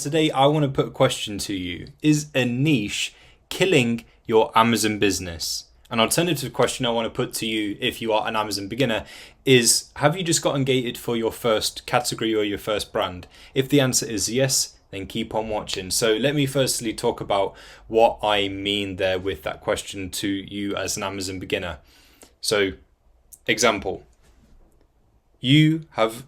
today I want to put a question to you. Is a niche killing your Amazon business? An alternative question I want to put to you if you are an Amazon beginner is, have you just gotten gated for your first category or your first brand? If the answer is yes, then keep on watching. So let me firstly talk about what I mean there with that question to you as an Amazon beginner. So, example, you have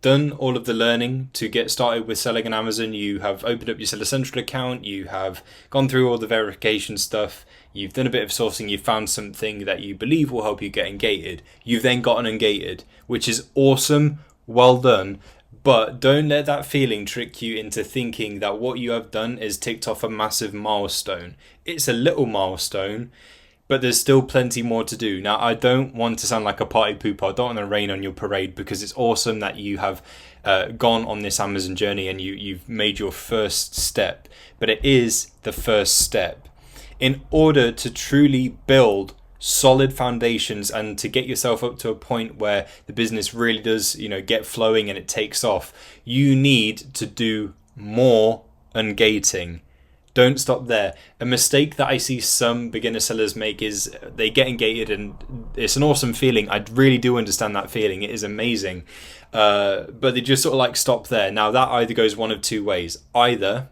done all of the learning to get started with selling on Amazon. You have opened up your Seller Central account. You have gone through all the verification stuff. You've done a bit of sourcing. You've found something that you believe will help you get ungated. You've then gotten ungated, which is awesome. Well done. But don't let that feeling trick you into thinking that what you have done is ticked off a massive milestone. It's a little milestone, but there's still plenty more to do. Now, I don't want to sound like a party pooper. I don't want to rain on your parade, because it's awesome that you have gone on this Amazon journey and you've made your first step. But it is the first step. In order to truly build solid foundations and to get yourself up to a point where the business really does, get flowing and it takes off, you need to do more ungating. Don't stop there. A mistake that I see some beginner sellers make is they get ungated, and it's an awesome feeling. I really do understand that feeling. It is amazing. But they just sort of like stop there. Now, that either goes one of two ways. Either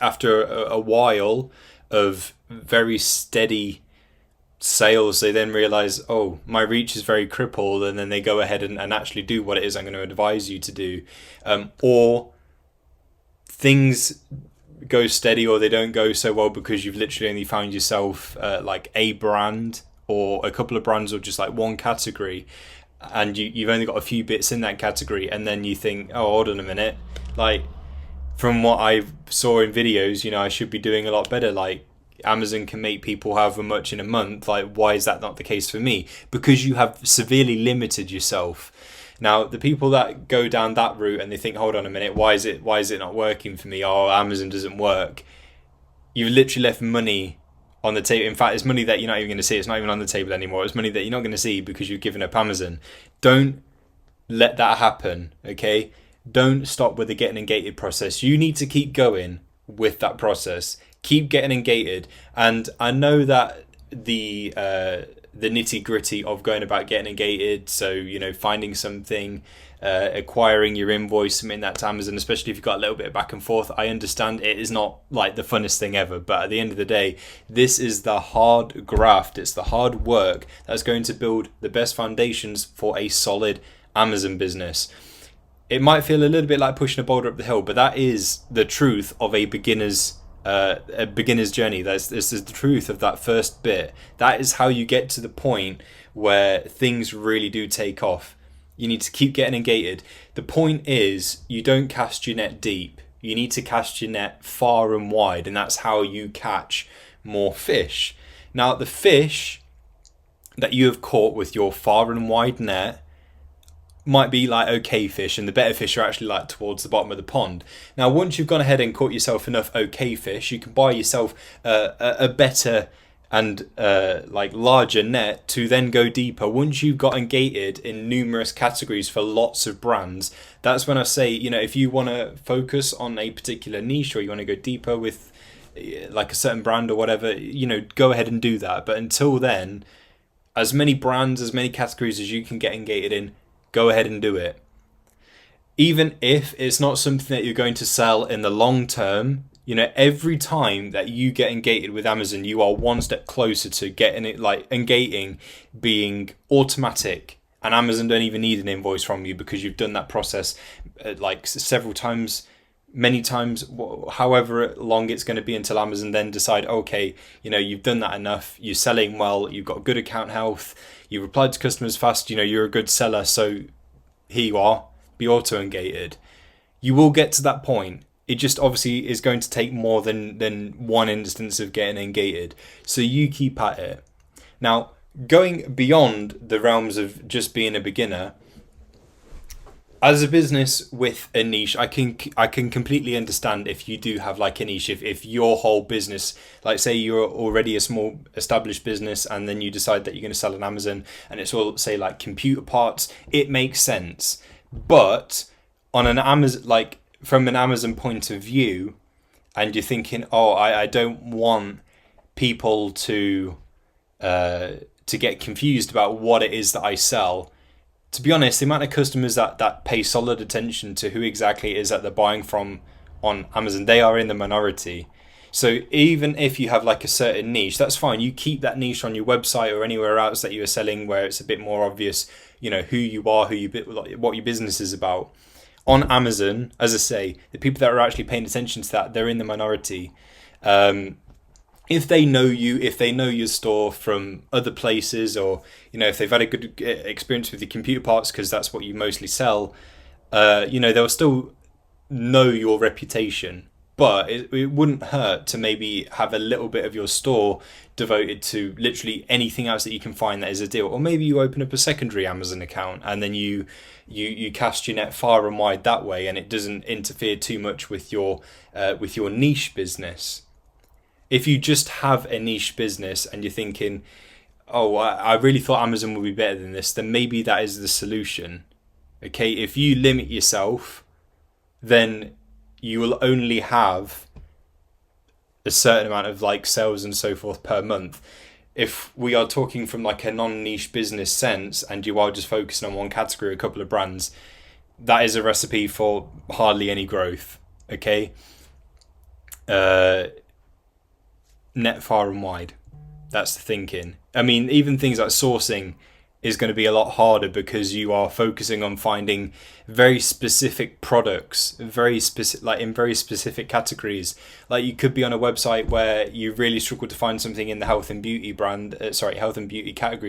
after a while of very steady sales, they then realize, oh, my reach is very crippled, and then they go ahead and actually do what it is I'm going to advise you to do. Or things go steady, or they don't go so well because you've literally only found yourself like a brand or a couple of brands, or just like one category, and you've only got a few bits in that category, and then you think, oh, hold on a minute, like from what I saw in videos, I should be doing a lot better. Like, Amazon can make people however much in a month. Like, why is that not the case for me? Because you have severely limited yourself. Now, the people that go down that route and they think, hold on a minute, why is it not working for me? Oh, Amazon doesn't work. You've literally left money on the table. In fact, it's money that you're not even going to see. It's not even on the table anymore. It's money that you're not going to see because you've given up Amazon. Don't let that happen, okay? Don't stop with the getting ungated process. You need to keep going with that process. Keep getting ungated. And I know that the nitty gritty of going about getting ungated, so finding something, acquiring your invoice, submitting that to Amazon, especially if you've got a little bit of back and forth, I understand it is not like the funnest thing ever, but at the end of the day, this is the hard graft, it's the hard work that's going to build the best foundations for a solid Amazon business. It might feel a little bit like pushing a boulder up the hill, but that is the truth of a beginner's journey. That's the truth of that first bit. That is how you get to the point where things really do take off. You need to keep getting ungated. The point is, you don't cast your net deep. You need to cast your net far and wide, and that's how you catch more fish. Now, the fish that you have caught with your far and wide net might be like okay fish, and the better fish are actually like towards the bottom of the pond. Now, once you've gone ahead and caught yourself enough okay fish, you can buy yourself a better and like larger net to then go deeper. Once you've got ungated in numerous categories for lots of brands, that's when I say, if you want to focus on a particular niche, or you want to go deeper with like a certain brand or whatever, go ahead and do that. But until then, as many brands, as many categories as you can get ungated in, go ahead and do it. Even if it's not something that you're going to sell in the long term, every time that you get ungated with Amazon, you are one step closer to getting it, like ungating being automatic, and Amazon don't even need an invoice from you because you've done that process like several times, many times, however long it's going to be until Amazon then decide, okay, you've done that enough, you're selling well, you've got good account health, you replied to customers fast, you're a good seller, so here you are, be auto ungated. You will get to that point. It just obviously is going to take more than one instance of getting ungated. So you keep at it. Now, going beyond the realms of just being a beginner, as a business with a niche, I can completely understand if you do have like a niche, if your whole business, like say you're already a small established business and then you decide that you're going to sell on Amazon and it's all, say, like computer parts, it makes sense. But on an Amazon, like from an Amazon point of view, and you're thinking, oh, I don't want people to get confused about what it is that I sell. To be honest, the amount of customers that pay solid attention to who exactly it is that they're buying from on Amazon, they are in the minority. So even if you have like a certain niche, that's fine. You keep that niche on your website or anywhere else that you are selling where it's a bit more obvious, who you are, what your business is about. On Amazon, as I say, the people that are actually paying attention to that, they're in the minority. If they know you, if they know your store from other places, or if they've had a good experience with your computer parts because that's what you mostly sell, they'll still know your reputation. But it wouldn't hurt to maybe have a little bit of your store devoted to literally anything else that you can find that is a deal. Or maybe you open up a secondary Amazon account and then you cast your net far and wide that way, and it doesn't interfere too much with your niche business. If you just have a niche business and you're thinking, oh, I really thought Amazon would be better than this, then maybe that is the solution. Okay, if you limit yourself, then you will only have a certain amount of like sales and so forth per month. If we are talking from like a non-niche business sense and you are just focusing on one category, a couple of brands, that is a recipe for hardly any growth. Okay. Net far and wide. That's the thinking. I mean, even things like sourcing is going to be a lot harder because you are focusing on finding very specific products, in very specific categories. Like you could be on a website where you really struggle to find something in the health and beauty category.